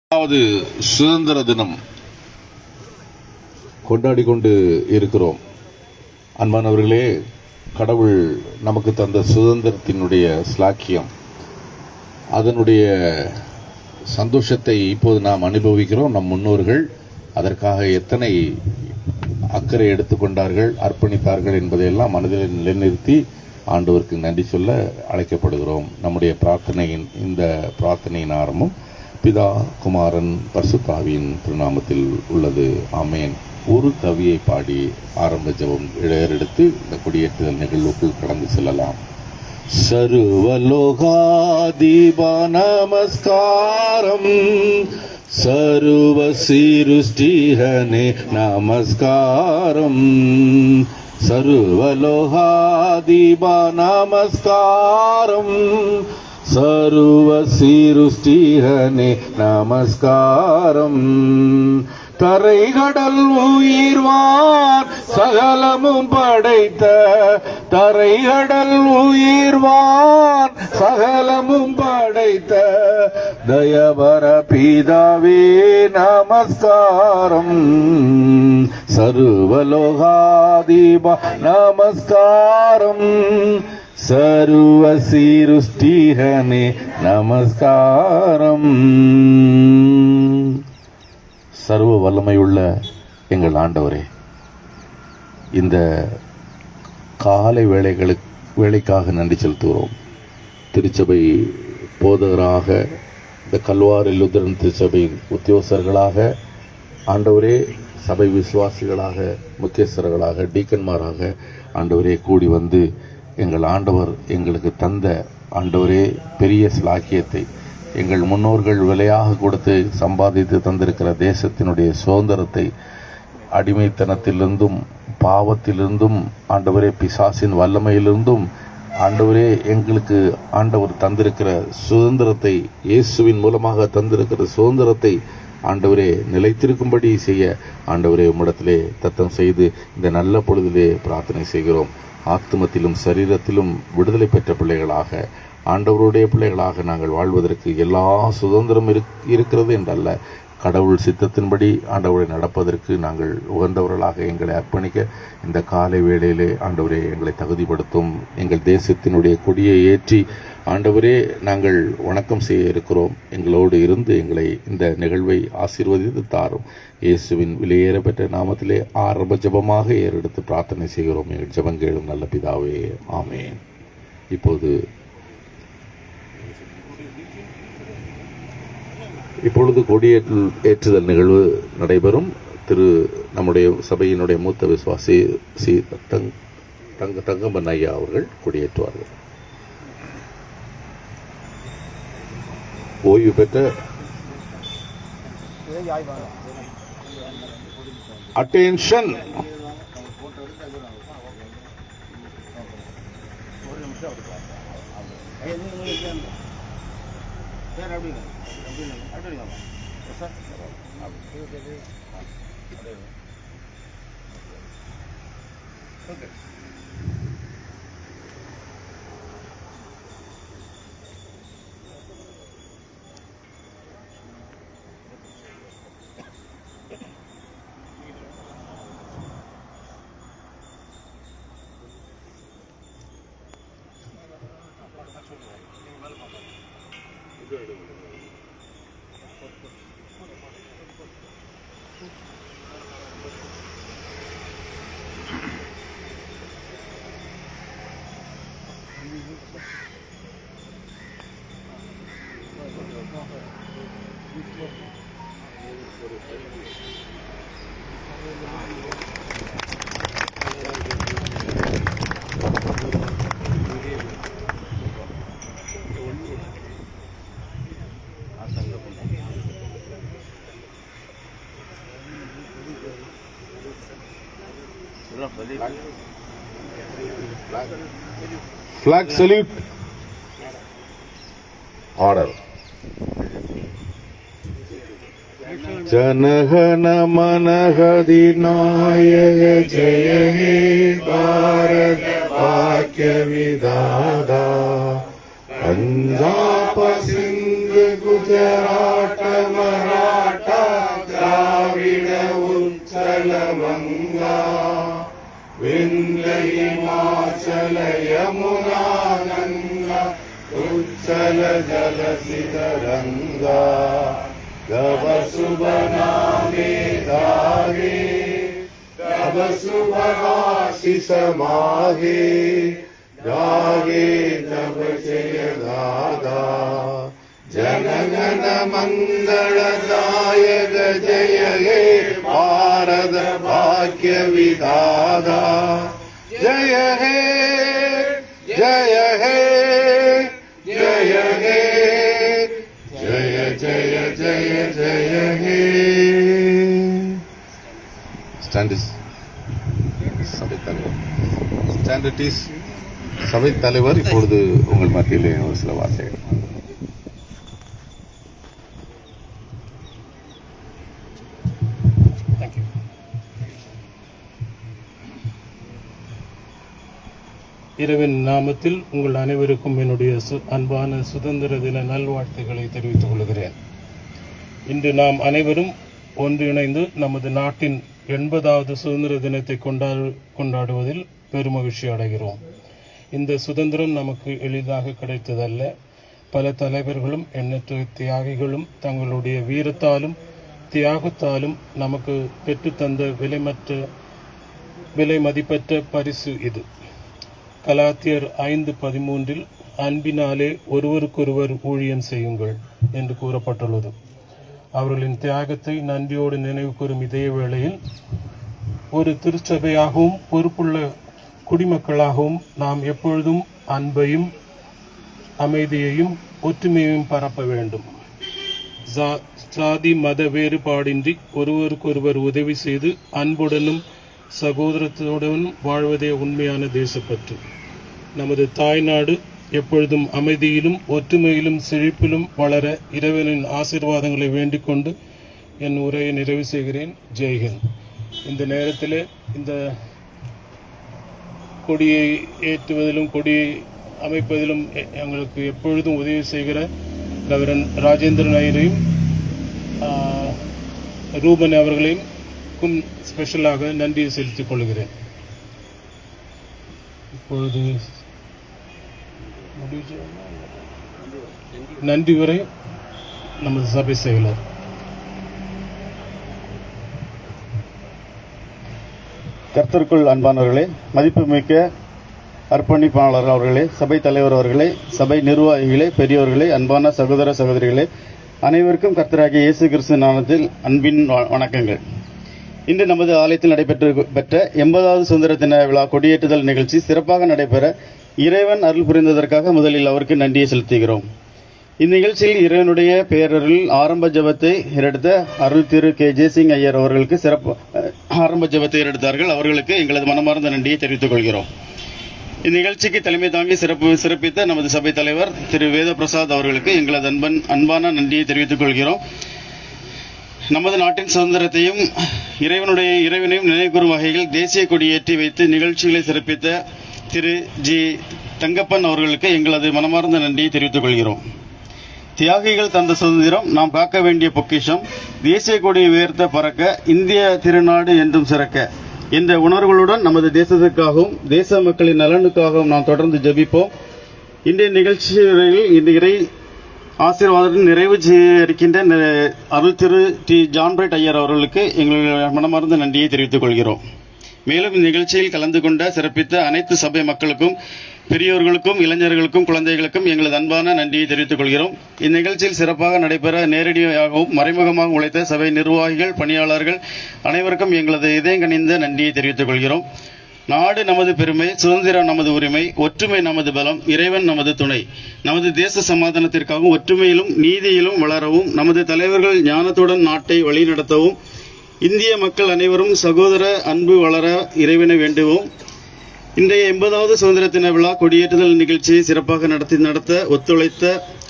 சுதந்திர தினம் கொண்டாடி கொண்டு இருக்கிறோம். அன்பானவர்களே, கடவுள் நமக்கு தந்த சுதந்திரத்தினுடைய ஸ்லாக்கியம், அதனுடைய சந்தோஷத்தை இப்போது நாம் அனுபவிக்கிறோம். நம் முன்னோர்கள் அதற்காக எத்தனை அக்கறை எடுத்துக்கொண்டார்கள், அர்ப்பணித்தார்கள் என்பதையெல்லாம் மனதில் நிலைநிறுத்தி ஆண்டவருக்கு நன்றி சொல்ல அழைக்கப்படுகிறோம். நம்முடைய பிரார்த்தனையின் இந்த பிரார்த்தனையின் ஆரம்பம் பிதா, குமாரன், பரிசுத்தாவியின் திருநாமத்தில் உள்ளது. ஆமேன். ஒரு கவியை பாடி ஆரம்ப ஜெபம் எடுத்து இந்த கொடியேற்றுதல் நிகழ்வுக்குள் கடந்து செல்லலாம். சர்வலோகாதிபா நமஸ்காரம், சர்வ சிருஷ்டிஹனே நமஸ்காரம், சர்வலோகாதிபா நமஸ்காரம், சர்வ சிருஷ்டிஹனே நமஸ்காரம். தரைகடல் உயிர்வான் சகலமும் படைத்த, தரைகடல் உயிர்வான் சகலமும் படைத்த தயவர பிதாவே நமஸ்காரம், சர்வலோகாதிபா நமஸ்காரம், சர்வ சிருஷ்டிஹனே நமஸ்காரம். சர்வ வல்லமையுள்ள எங்கள் ஆண்டவரே, இந்த காலை வேளைக்காக நன்றி செலுத்துகிறோம். திருச்சபை போதகராக, இந்த கல்வாரி லுத்தரன் திருச்சபை உத்தியோகஸ்தர்களாக, ஆண்டவரே சபை விசுவாசிகளாக, முக்கியஸ்தர்களாக, டீக்கன்மாராக ஆண்டவரே கூடி வந்து எங்கள் ஆண்டவர் எங்களுக்கு தந்த ஆண்டவரே பெரிய ஸ்லாக்கியத்தை, எங்கள் முன்னோர்கள் விலையாக கொடுத்து சம்பாதித்து தந்திருக்கிற தேசத்தினுடைய சுதந்திரத்தை, அடிமைத்தனத்திலிருந்தும் பாவத்திலிருந்தும் ஆண்டவரே பிசாசின் வல்லமையிலிருந்தும் ஆண்டவரே எங்களுக்கு ஆண்டவர் தந்திருக்கிற சுதந்திரத்தை, இயேசுவின் மூலமாக தந்திருக்கிற சுதந்திரத்தை ஆண்டவரே நிலைத்திருக்கும்படி செய்ய ஆண்டவரே உம்மிடத்திலே தத்தம் செய்து இந்த நல்ல பொழுதிலே பிரார்த்தனை செய்கிறோம். ஆத்துமத்திலும் சரீரத்திலும் விடுதலை பெற்ற பிள்ளைகளாக, ஆண்டவருடைய பிள்ளைகளாக நாங்கள் வாழ்வதற்கு எல்லா சுதந்திரம் இருக்கிறது என்றல்ல, கடவுள் சித்தத்தின்படி ஆண்டவரை நடப்பதற்கு நாங்கள் உகந்தவர்களாக எங்களை அர்ப்பணிக்க இந்த காலை வேளையிலே ஆண்டவரே எங்களை தகுதிப்படுத்தும். எங்கள் தேசத்தினுடைய கொடியை ஏற்றி ஆண்டவரே நாங்கள் வணக்கம் செய்ய இருக்கிறோம். எங்களோடு இருந்து எங்களை இந்த நிகழ்வை ஆசீர்வதித்து தாரும். இயேசுவின் விலையேற பெற்ற நாமத்திலே ஆரம்ப ஜபமாக ஏறெடுத்து பிரார்த்தனை செய்கிறோம். எங்கள் ஜபங்கேளும் நல்ல பிதாவே, ஆமேன். இப்பொழுது கொடியேற்றுதல் நிகழ்வு நடைபெறும். நம்முடைய சபையினுடைய மூத்த விசுவாசி சி தங்கம்பன் ஐயா அவர்கள் கொடியேற்றுவார்கள். ஓய்வு பெற்ற அட்டென்ஷன். Flag salute. Order. जनगण मन अधिनायक जय हे भारत वाक्य विधाता पंजाब सिंध गुजरात मराठा वत्सल यमुना नंगा उच्छल जल सिदरंगा तब शुभ नामे धागे तब शुभ आशीष मागे गागे तब जय गागा जनगण मंगलदायक जय हे भारत भाग्य विधाता जय हे जय हे जय हे जय जय जय जय हे ஸ்டாண்டர்டிஸ் சபைத் தலைவர் இப்பொழுது உங்கள் மத்தியிலே ஒரு சில வார்த்தைகள். இரவின் நாமத்தில் உங்கள் அனைவருக்கும் என்னுடைய அன்பான சுதந்திர தின நல்வாழ்த்துக்களை தெரிவித்துக் கொள்கிறேன். இன்று நாம் அனைவரும் ஒன்றிணைந்து நமது நாட்டின் 80வது சுதந்திர தினத்தை கொண்டாடுவதில் பெருமகிழ்ச்சி அடைகிறோம். இந்த சுதந்திரம் நமக்கு எளிதாக கிடைத்ததல்ல. பல தலைவர்களும் எண்ணற்ற தியாகிகளும் தங்களுடைய வீரத்தாலும் தியாகத்தாலும் நமக்கு பெற்றுத்தந்த விலை மதிப்பற்ற பரிசு இது. கலாத்தியர் 5:13 அன்பினாலே ஒருவருக்கொருவர் ஊழியம் செய்யுங்கள் என்று கூறப்பட்டுள்ளது. அவர்களின் தியாகத்தை நன்றியோடு நினைவு கூறும் இதே வேளையில் ஒரு திருச்சபையாகவும் பொறுப்புள்ள குடிமக்களாகவும் நாம் எப்பொழுதும் அன்பையும் அமைதியையும் ஒற்றுமையையும் பரப்ப வேண்டும். சாதி மத வேறுபாடின்றி ஒருவருக்கொருவர் உதவி செய்து அன்புடனும் சகோதரத்துடனும் வாழ்வதே உண்மையான தேசப்பற்று. நமது தாய்நாடு எப்பொழுதும் அமைதியிலும் ஒற்றுமையிலும் செழிப்பிலும் வளர இறைவனின் ஆசீர்வாதங்களை வேண்டிக் கொண்டு என் உரையை நிறைவு செய்கிறேன். ஜெய்ஹிந்த். இந்த நேரத்தில் இந்த கொடியை ஏற்றுவதிலும் கொடியை அமைப்பதிலும் எங்களுக்கு எப்பொழுதும் உதவி செய்கிற ரெவரன் ராஜேந்திரன் ஐயரையும் ரூபன் அவர்களையும் ஸ்பெஷலாக நன்றியை செலுத்திக் கொள்கிறேன். இப்பொழுது நன்றி உரை நமது சபை செயலர். கர்த்தருக்குள் அன்பானவர்களே, மதிப்புமிக்க அர்ப்பணிப்பாளர் அவர்களே, சபை தலைவர் அவர்களே, சபை நிர்வாகிகளே, பெரியவர்களே, அன்பான சகோதர சகோதரிகளே, அனைவருக்கும் கர்த்தராகிய இயேசு கிறிஸ்து நாமத்தில் அன்பின் வணக்கங்கள். இன்று நமது ஆலயத்தில் நடைபெற்ற 80வது சுதந்திர தின விழா கொடியேற்றுதல் நிகழ்ச்சி சிறப்பாக நடைபெற இறைவன் அருள் புரிந்ததற்காக முதலில் அவருக்கு நன்றியை செலுத்துகிறோம். இந்நிகழ்ச்சியில் இறைவனுடைய பேரருள் ஆரம்ப ஜெபத்தை எடுத்த அருள் திரு கே ஜெயசிங் ஐயர் அவர்களுக்கு ஆரம்ப ஜெபத்தை எடுத்தார்கள். அவர்களுக்கு எங்களது மனமார்ந்த நன்றியை தெரிவித்துக் கொள்கிறோம். இந்நிகழ்ச்சிக்கு தலைமை தாங்கி சிறப்பித்த நமது சபை தலைவர் திரு வேத பிரசாத் அவர்களுக்கு எங்களது அன்பான நன்றியை தெரிவித்துக் கொள்கிறோம். நமது நாட்டின் சுதந்திரத்தையும் இறைவனையும் நினைவுகூறும் வகையில் தேசிய கொடியேற்றி வைத்து நிகழ்ச்சிகளை சிறப்பித்த திரு ஜி தங்கப்பன் அவர்களுக்கு எங்களது மனமார்ந்த நன்றியை தெரிவித்துக் கொள்கிறோம். தியாகிகள் தந்த சுதந்திரம் நாம் காக்க வேண்டிய பொக்கிஷம். தேசிய கொடியை உயர்த்த பறக்க இந்திய திருநாடு என்றும் சிறக்க என்ற உணர்வுகளுடன் நமது தேசத்திற்காகவும் தேச மக்களின் நலனுக்காகவும் நாம் தொடர்ந்து ஜெபிப்போம். இன்றைய நிகழ்ச்சியில் இந்த இறை ஆசீர்வாதத்துடன் நிறைவு இருக்கின்ற அருள் திரு டி ஜான்பிரைட் ஐயர் அவர்களுக்கு எங்களுடைய மனமார்ந்த நன்றியை தெரிவித்துக் கொள்கிறோம். மேலும் இந்த நிகழ்ச்சியில் கலந்து கொண்ட சிறப்பித்த அனைத்து சபை மக்களுக்கும் பெரியோர்களுக்கும் இளைஞர்களுக்கும் குழந்தைகளுக்கும் எங்களது அன்பான நன்றியை தெரிவித்துக் கொள்கிறோம். இந்நிகழ்ச்சியில் சிறப்பாக நடைபெற நேரடியாகவும் மறைமுகமாக உழைத்த சபை நிர்வாகிகள் பணியாளர்கள் அனைவருக்கும் எங்களது இதயங்கனிந்த நன்றியை தெரிவித்துக் கொள்கிறோம். நாடு நமது பெருமை, சுதந்திரம் நமது உரிமை, ஒற்றுமை நமது பலம், இறைவன் நமது துணை. நமது தேச சமாதானத்திற்காகவும் ஒற்றுமையிலும் நீதியிலும் வளரவும் நமது தலைவர்கள் ஞானத்துடன் நாட்டை வழிநடத்தவும் இந்திய மக்கள் அனைவரும் சகோதர அன்பு வளர இறைவனை வேண்டுவோம். இன்றைய 80வது சுதந்திர தின விழா கொடியேற்றுதல் நிகழ்ச்சியை சிறப்பாக நடத்த ஒத்துழைத்த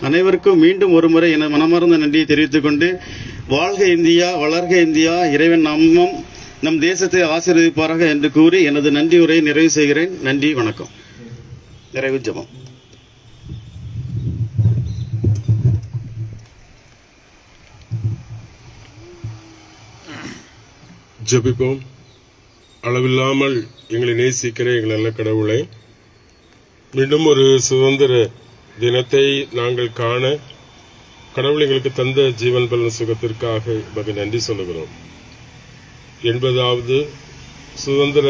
அனைவருக்கும் மீண்டும் ஒருமுறை என மனமார்ந்த நன்றியை தெரிவித்துக் கொண்டு வாழ்க இந்தியா, வளர்க இந்தியா, இறைவன் நாமம் நம் தேசத்தை ஆசீர்வதிப்பாராக என்று கூறி எனது நன்றி உரையை நிறைவு செய்கிறேன். நன்றி, வணக்கம். நிறைவு ஜெபம். ஜெபிப்போம். அளவில்லாமல் எங்களை நேசிக்கிற எங்கள் நல்ல கடவுளை, மீண்டும் ஒரு சுதந்திர தினத்தை நாங்கள் காண கடவுள் எங்களுக்கு தந்த ஜீவன் பலன் சுகத்திற்காக நமக்கு நன்றி சொல்லுகிறோம். 80வது சுதந்திர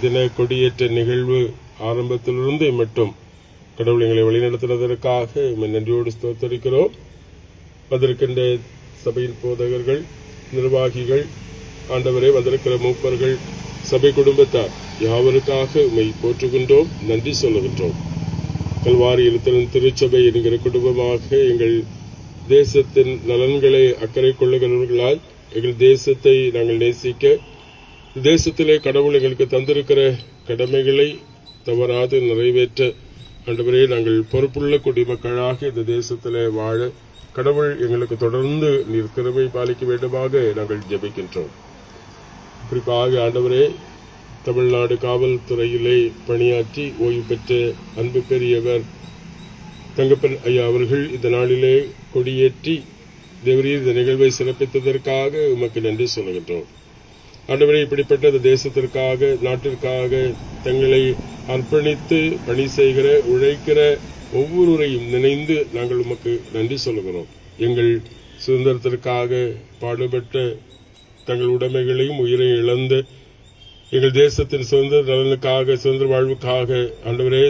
தின கொடியேற்ற நிகழ்வு ஆரம்பத்திலிருந்து மட்டும் கடவுள் எங்களை வழிநடத்தினதற்காக நன்றியோடு ஸ்தோத்தரிக்கிறோம். வந்திருக்கின்ற சபையின் போதகர்கள், நிர்வாகிகள், ஆண்டவரே வந்திருக்கிற மூப்பர்கள், சபை குடும்பத்தார் யாவருக்காக உம்மை போற்றுகின்றோம், நன்றி சொல்லுகின்றோம். கல்வாரி திருச்சபை என்கிற குடும்பமாக எங்கள் தேசத்தின் நலன்களை அக்கறை கொள்ளுகிறவர்களால் எங்கள் தேசத்தை நாங்கள் நேசிக்க, தேசத்திலே கடவுள் எங்களுக்கு தந்திருக்கிற கடமைகளை தவறாது நிறைவேற்ற ஆண்டவரே நாங்கள் பொறுப்புள்ள குடிமக்களாக இந்த தேசத்திலே வாழ கடவுள் எங்களுக்கு தொடர்ந்து நீர் கிருபை பாலிக்க வேண்டுமாக நாங்கள் ஜெபிக்கின்றோம். குறிப்பாக ஆண்டவரே, தமிழ்நாடு காவல்துறையிலே பணியாற்றி ஓய்வு பெற்ற அன்பு பெரியவர் தங்கப்பன் ஐயா அவர்கள் இந்த நாளிலே கொடியேற்றி தேவரீர் இந்த நிகழ்வை சிறப்பித்ததற்காக உமக்கு நன்றி சொல்லுகின்றோம். ஆண்டவரே, இப்படிப்பட்ட இந்த தேசத்திற்காக, நாட்டிற்காக தங்களை அர்ப்பணித்து பணி செய்கிற, உழைக்கிற ஒவ்வொருவரையும் நினைந்து நாங்கள் உமக்கு நன்றி சொல்லுகிறோம். எங்கள் சுதந்திரத்திற்காக பாடுபட்ட, தங்கள் உடைமைகளையும் உயிரையும் இழந்த, எங்கள் தேசத்தின் சுதந்திர நலனுக்காக, சுதந்திர வாழ்வுக்காக ஆண்டவரே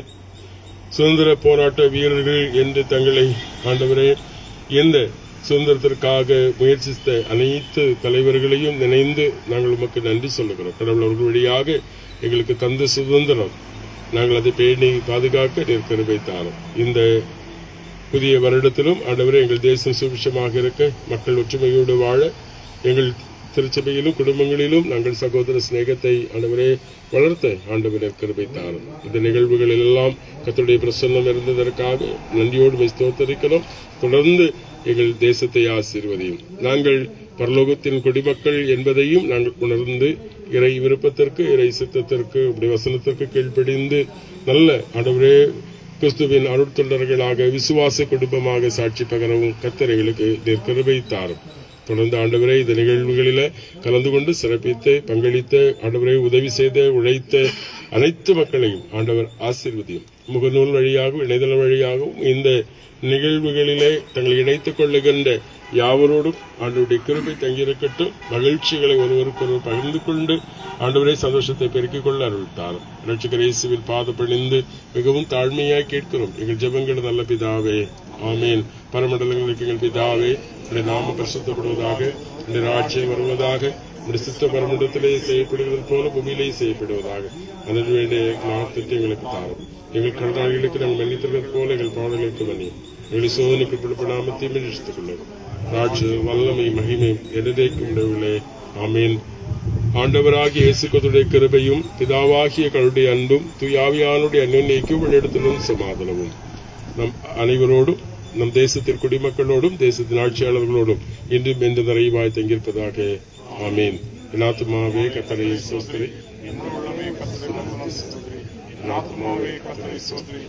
சுதந்திர போராட்ட வீரர்கள் என்று தங்களை ஆண்டவரே எந்த சுதந்திரத்திற்காக முயற்சித்த அனைத்து தலைவர்களையும் நினைந்து நாங்கள் உமக்கு நன்றி சொல்லுகிறோம். கடவுள் அவர்கள் வழியாக எங்களுக்கு தந்த சுதந்திரம் நாங்கள் அதை பேணி பாதுகாக்க கிருபை தாரும். இந்த புதிய வருடத்திலும் ஆண்டவரே எங்கள் தேசம் சுபிட்சமாக இருக்க, மக்கள் ஒற்றுமையோடு வாழ, எங்கள் திருச்சபையிலும் குடும்பங்களிலும் நாங்கள் சகோதர சிநேகத்தை ஆண்டவரே வளர்த்த ஆண்டவரே கிருபை தாரும். இந்த நிகழ்வுகளில் எல்லாம் கர்த்தருடைய பிரசன்னம் இருந்ததற்காக நன்றியோடு ஸ்தோத்தரிக்கிறோம். தொடர்ந்து எங்கள் தேசத்தை ஆசீர்வதியும். நாங்கள் பரலோகத்தின் குடிமக்கள் என்பதையும் நாங்கள் உணர்ந்து இறை விருப்பத்திற்கு, இறை சித்தத்திற்கு, உடைய வசனத்திற்கு கீழ்ப்படிந்து நல்ல ஆண்டவரே கிறிஸ்துவின் அருட்தொண்டர்களாக, விசுவாச குடும்பமாக சாட்சி பகரவும் கர்த்தர் எங்களுக்கு நீர் கிருபை தாரும். தொடர்ந்து ஆண்டவரே இந்த நிகழ்வுகளில் கலந்து கொண்டு சிறப்பித்து பங்களித்த, ஆண்டவரை உதவி செய்த, உழைத்த அனைத்து மக்களையும் ஆண்டவர் ஆசீர்வதியும். முகநூல் வழியாகவும் இணையதளம் வழியாகவும் இந்த நிகழ்வுகளிலே தங்களை இணைத்துக் கொள்ளுகின்ற யாவரோடும் ஆண்டவருடைய கிருபை தங்கியிருக்கட்டும். மகிழ்ச்சிகளை ஒருவருக்கொருவர் பகிர்ந்து கொண்டு ஆண்டவரே சந்தோஷத்தை பெருக்கிக் கொள்ள அருள்தாரும். இரட்சகர் இயேசுவின் பாத பணிந்து மிகவும் தாழ்மையாய் கேட்கிறோம் எங்கள் ஜெபங்கள் நல்ல பிதாவே, ஆமீன். பரமண்டலங்களுக்கு எங்கள் பிதாவே, உடைய நாமம் பரிசுத்தப்படுவதாக, உடைய ராஜ்யம் வருவதாக, உடைய சித்த பரமண்டலத்திலே செய்யப்படுகிறது போல பூமியிலேயே செய்யப்படுவதாக. அதன் வேண்டிய நாமத்தை எங்களுக்கு தாரும். எங்கள் கடனாளிகளுக்கு நாங்கள் மன்னித்திருக்கிறது போல எங்கள் பாவங்களுக்கு மன்னியும். எங்களை சோதனைக்கு பிடிப்படாமல் தீமை ரட்சித்துக் கொள்ளும். ராஜ்ய வல்லமை மகிமை என்றைக்கும் உடையவர்களே, ஆமீன். ஆண்டவராகிய இயேசு கிறிஸ்துவின் கிருபையும் பிதாவாகிய கடவுளுடைய அன்பும் தூயாவியானுடைய அன்யோன்யைக்கும் வழிநடத்தலும் சமாதானமும் நம் அனைவரோடும், நம் தேசத்தின் குடிமக்களோடும், தேசத்தின் ஆட்சியாளர்களோடும் இன்றும் என்று நிறைவாய் தங்கியிருப்பதாக. ஆமீன். என் ஆத்துமாவே கர்த்தரை ஸ்தோத்திரி, என் உள்ளமே கர்த்தரை ஸ்தோத்திரி, என் ஆத்துமாவே கர்த்தரை ஸ்தோத்திரி.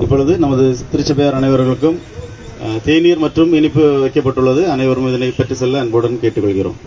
இப்பொழுது நமது திருச்சபையார் அனைவர்களுக்கும் தேநீர் மற்றும் இனிப்பு வைக்கப்பட்டுள்ளது. அனைவரும் இதனை பெற்று செல்ல அன்புடன் கேட்டுக்கொள்கிறோம்.